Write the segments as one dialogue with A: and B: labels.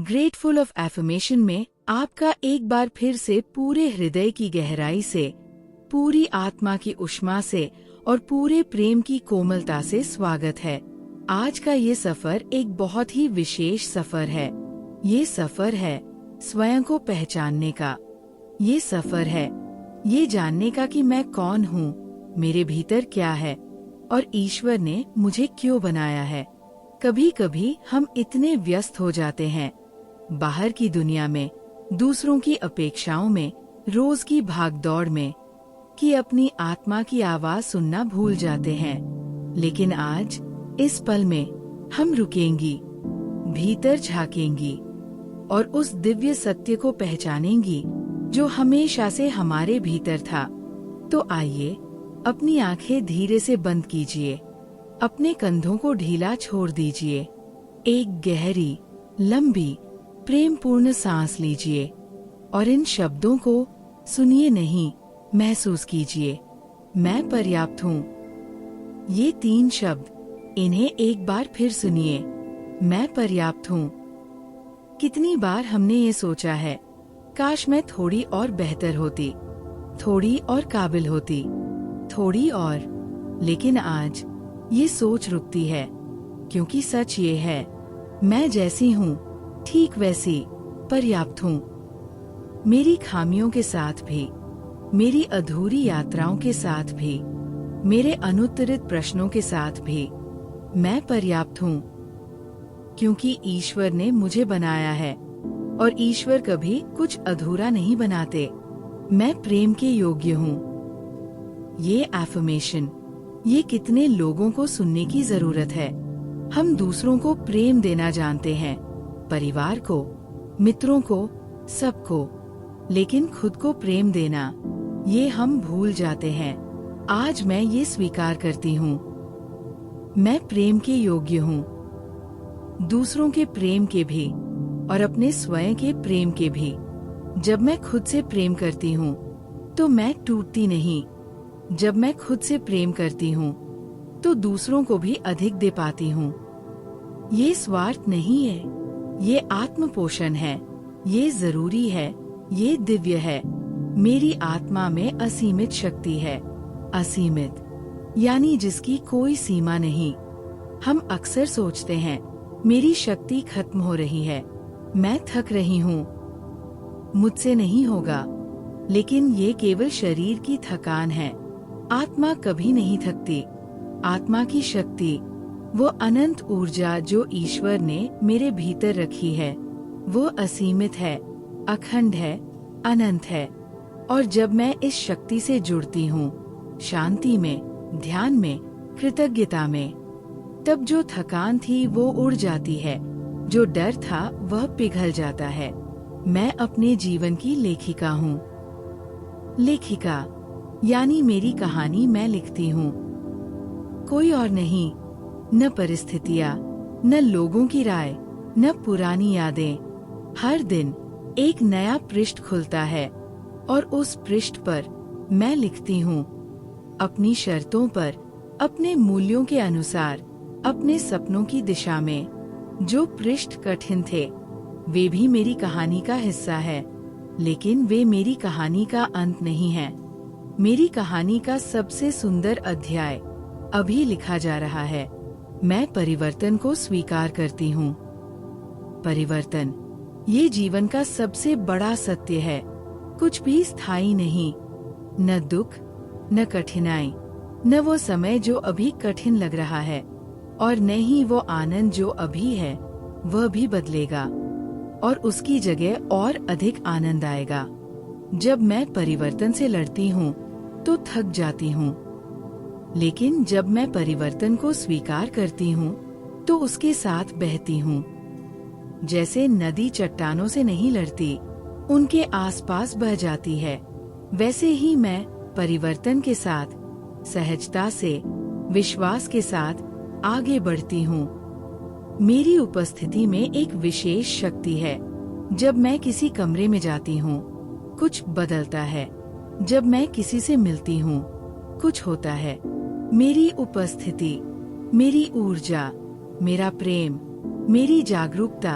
A: Grateful of affirmation में आपका एक बार फिर से पूरे हृदय की गहराई से, पूरी आत्मा की उष्मा से और पूरे प्रेम की कोमलता से स्वागत है। आज का ये सफर एक बहुत ही विशेष सफर है। ये सफर है स्वयं को पहचानने का। ये सफर है ये जानने का कि मैं कौन हूँ, मेरे भीतर क्या है और ईश्वर ने मुझे क्यों बनाया है। कभी कभी हम इतने व्यस्त हो जाते हैं बाहर की दुनिया में, दूसरों की अपेक्षाओं में, रोज की भागदौड़ में, कि अपनी आत्मा की आवाज सुनना भूल जाते हैं। लेकिन आज इस पल में हम रुकेंगी, भीतर झांकेंगी और उस दिव्य सत्य को पहचानेंगी जो हमेशा से हमारे भीतर था। तो आइए अपनी आंखें धीरे से बंद कीजिए, अपने कंधों को ढीला छोड़ दीजिए, एक गहरी, लंबी, प्रेमपूर्ण सांस लीजिए और इन शब्दों को सुनिए नहीं, महसूस कीजिए। मैं पर्याप्त हूँ। ये 3 शब्द, इन्हें एक बार फिर सुनिए। मैं पर्याप्त हूँ। कितनी बार हमने ये सोचा है, काश मैं थोड़ी और बेहतर होती, थोड़ी और काबिल होती, थोड़ी और। लेकिन आज ये सोच रुकती है, क्योंकि सच ये है, मैं जैसी हूँ ठीक वैसी पर्याप्त हूँ। मेरी खामियों के साथ भी, मेरी अधूरी यात्राओं के साथ भी, मेरे अनुत्तरित प्रश्नों के साथ भी मैं पर्याप्त हूँ, क्योंकि ईश्वर ने मुझे बनाया है और ईश्वर कभी कुछ अधूरा नहीं बनाते। मैं प्रेम के योग्य हूँ। ये एफर्मेशन, ये कितने लोगों को सुनने की जरूरत है। हम दूसरों को प्रेम देना जानते हैं, परिवार को, मित्रों को, सबको, लेकिन खुद को प्रेम देना, ये हम भूल जाते हैं। आज मैं ये स्वीकार करती हूँ, मैं प्रेम के योग्य हूँ, दूसरों के प्रेम के भी और अपने स्वयं के प्रेम के भी। जब मैं खुद से प्रेम करती हूँ तो मैं टूटती नहीं। जब मैं खुद से प्रेम करती हूँ तो दूसरों को भी अधिक दे पाती हूँ। ये स्वार्थ नहीं है, ये आत्म पोषण है, ये जरूरी है, ये दिव्य है। मेरी आत्मा में असीमित शक्ति है। असीमित यानी जिसकी कोई सीमा नहीं। हम अक्सर सोचते हैं, मेरी शक्ति खत्म हो रही है, मैं थक रही हूँ, मुझसे नहीं होगा। लेकिन ये केवल शरीर की थकान है। आत्मा कभी नहीं थकती। आत्मा की शक्ति, वो अनंत ऊर्जा जो ईश्वर ने मेरे भीतर रखी है, वो असीमित है, अखंड है, अनंत है। और जब मैं इस शक्ति से जुड़ती हूँ, शांति में, ध्यान में, कृतज्ञता में, तब जो थकान थी वो उड़ जाती है, जो डर था वह पिघल जाता है। मैं अपने जीवन की लेखिका हूँ। लेखिका यानी मेरी कहानी मैं लिखती हूँ, कोई और नहीं। न परिस्थितियाँ, न लोगों की राय, न पुरानी यादें। हर दिन एक नया पृष्ठ खुलता है और उस पृष्ठ पर मैं लिखती हूँ, अपनी शर्तों पर, अपने मूल्यों के अनुसार, अपने सपनों की दिशा में। जो पृष्ठ कठिन थे वे भी मेरी कहानी का हिस्सा है, लेकिन वे मेरी कहानी का अंत नहीं है। मेरी कहानी का सबसे सुंदर अध्याय अभी लिखा जा रहा है। मैं परिवर्तन को स्वीकार करती हूँ। परिवर्तन, ये जीवन का सबसे बड़ा सत्य है। कुछ भी स्थायी नहीं, न दुख, न कठिनाई, न वो समय जो अभी कठिन लग रहा है, और न ही वो आनंद जो अभी है, वह भी बदलेगा और उसकी जगह और अधिक आनंद आएगा। जब मैं परिवर्तन से लड़ती हूँ तो थक जाती हूँ, लेकिन जब मैं परिवर्तन को स्वीकार करती हूँ तो उसके साथ बहती हूँ। जैसे नदी चट्टानों से नहीं लड़ती, उनके आसपास बह जाती है, वैसे ही मैं परिवर्तन के साथ, सहजता से, विश्वास के साथ आगे बढ़ती हूँ। मेरी उपस्थिति में एक विशेष शक्ति है। जब मैं किसी कमरे में जाती हूँ, कुछ बदलता है। जब मैं किसी से मिलती हूँ, कुछ होता है। मेरी उपस्थिति, मेरी ऊर्जा, मेरा प्रेम, मेरी जागरूकता,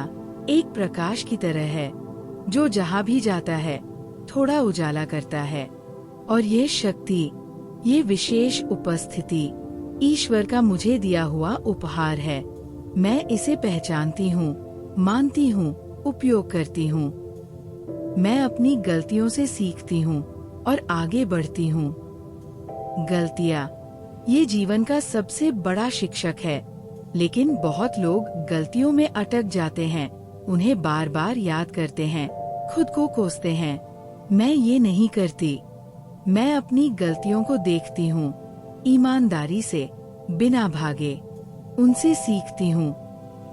A: एक प्रकाश की तरह है जो जहाँ भी जाता है थोड़ा उजाला करता है। और ये शक्ति, ये विशेष उपस्थिति ईश्वर का मुझे दिया हुआ उपहार है। मैं इसे पहचानती हूँ, मानती हूँ, उपयोग करती हूँ। मैं अपनी गलतियों से सीखती हूँ और आगे बढ़ती हूँ। गलतियाँ, ये जीवन का सबसे बड़ा शिक्षक है, लेकिन बहुत लोग गलतियों में अटक जाते हैं, उन्हें बार बार याद करते हैं, खुद को कोसते हैं। मैं ये नहीं करती। मैं अपनी गलतियों को देखती हूँ, ईमानदारी से, बिना भागे। उनसे सीखती हूँ,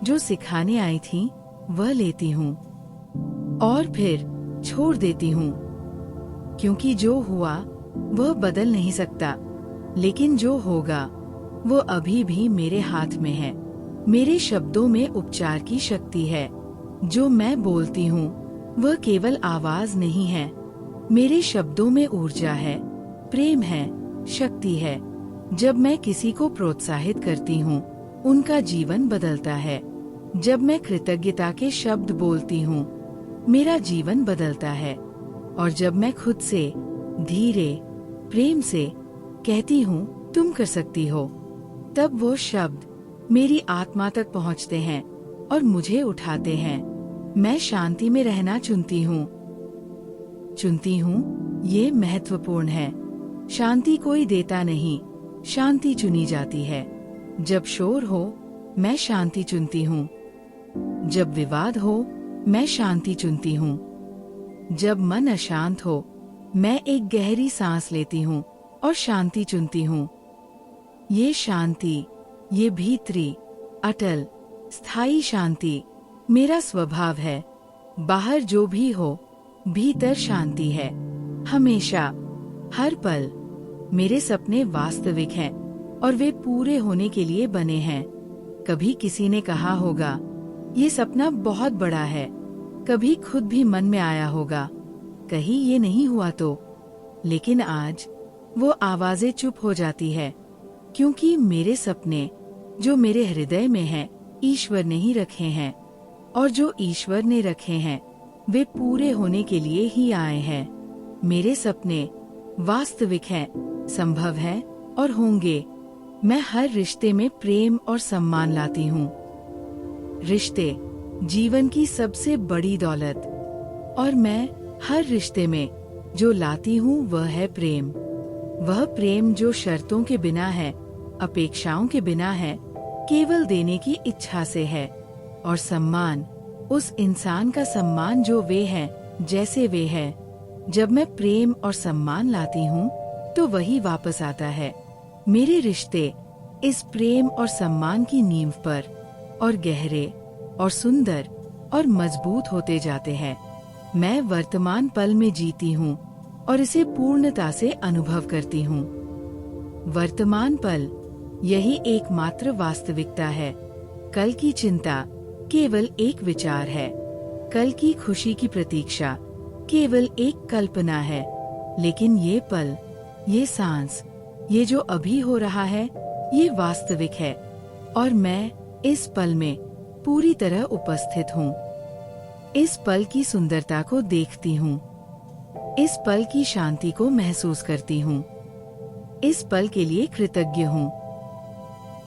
A: जो सिखाने आई थी वह लेती हूँ और फिर छोड़ देती हूँ। क्योंकि जो हुआ वह बदल नहीं सकता, लेकिन जो होगा वो अभी भी मेरे हाथ में है। मेरे शब्दों में उपचार की शक्ति है। जो मैं बोलती हूँ वह केवल आवाज नहीं है। मेरे शब्दों में ऊर्जा है, प्रेम है, शक्ति है। जब मैं किसी को प्रोत्साहित करती हूँ, उनका जीवन बदलता है। जब मैं कृतज्ञता के शब्द बोलती हूँ, मेरा जीवन बदलता है। और जब मैं खुद से धीरे, प्रेम से कहती हूँ तुम कर सकती हो, तब वो शब्द मेरी आत्मा तक पहुँचते हैं और मुझे उठाते हैं। मैं शांति में रहना चुनती हूँ। ये महत्वपूर्ण है। शांति कोई देता नहीं, शांति चुनी जाती है। जब शोर हो, मैं शांति चुनती हूँ। जब विवाद हो, मैं शांति चुनती हूँ। जब मन अशांत हो, मैं एक गहरी सांस लेती हूँ और शांति चुनती हूँ। ये शांति, ये भीतरी, अटल, स्थायी शांति मेरा स्वभाव है। बाहर जो भी हो, भीतर शांति है। हमेशा, हर पल। मेरे सपने वास्तविक हैं और वे पूरे होने के लिए बने हैं। कभी किसी ने कहा होगा, ये सपना बहुत बड़ा है। कभी खुद भी मन में आया होगा, कहीं ये नहीं हुआ तो। लेकिन आज वो आवाजें चुप हो जाती है, क्योंकि मेरे सपने जो मेरे हृदय में हैं, ईश्वर ने ही रखे हैं। और जो ईश्वर ने रखे हैं, वे पूरे होने के लिए ही आए हैं। मेरे सपने वास्तविक हैं, संभव हैं और होंगे। मैं हर रिश्ते में प्रेम और सम्मान लाती हूँ। रिश्ते जीवन की सबसे बड़ी दौलत, और मैं हर रिश्ते में जो लाती हूँ वह है प्रेम। वह प्रेम जो शर्तों के बिना है, अपेक्षाओं के बिना है, केवल देने की इच्छा से है। और सम्मान, उस इंसान का सम्मान जो वे हैं, जैसे वे हैं। जब मैं प्रेम और सम्मान लाती हूँ तो वही वापस आता है। मेरे रिश्ते इस प्रेम और सम्मान की नींव पर और गहरे और सुंदर और मजबूत होते जाते हैं। मैं वर्तमान पल में जीती हूँ और इसे पूर्णता से अनुभव करती हूँ। वर्तमान पल, यही एकमात्र वास्तविकता है। कल की चिंता केवल एक विचार है। कल की खुशी की प्रतीक्षा केवल एक कल्पना है। लेकिन ये पल, ये सांस, ये जो अभी हो रहा है, ये वास्तविक है। और मैं इस पल में पूरी तरह उपस्थित हूँ। इस पल की सुंदरता को देखती हूँ। इस पल की शांति को महसूस करती हूँ। इस पल के लिए कृतज्ञ हूँ,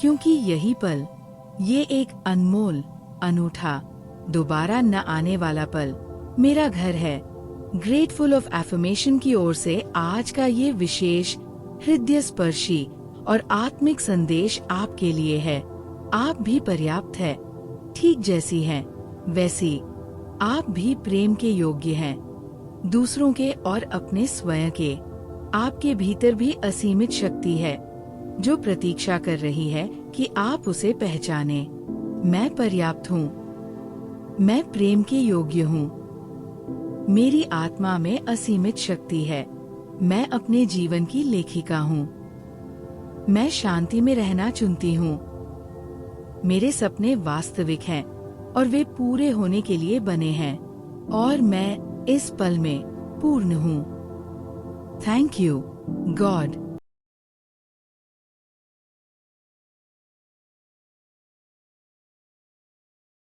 A: क्योंकि यही पल, ये एक अनमोल, अनूठा, दोबारा न आने वाला पल मेरा घर है। ग्रेटफुल ऑफ एफर्मेशन की ओर से आज का ये विशेष हृदय स्पर्शी और आत्मिक संदेश आपके लिए है। आप भी पर्याप्त है, ठीक जैसी हैं, वैसी। आप भी प्रेम के योग्य हैं, दूसरों के और अपने स्वयं के। आपके भीतर भी असीमित शक्ति है जो प्रतीक्षा कर रही है कि आप उसे पहचाने। मैं पर्याप्त हूँ। मैं प्रेम के योग्य हूँ। मेरी आत्मा में असीमित शक्ति है। मैं अपने जीवन की लेखिका हूँ। मैं शांति में रहना चुनती हूँ। मेरे सपने वास्तविक हैं और वे पूरे होने के लिए बने हैं। और मैं इस पल में पूर्ण हूँ। Thank you, God.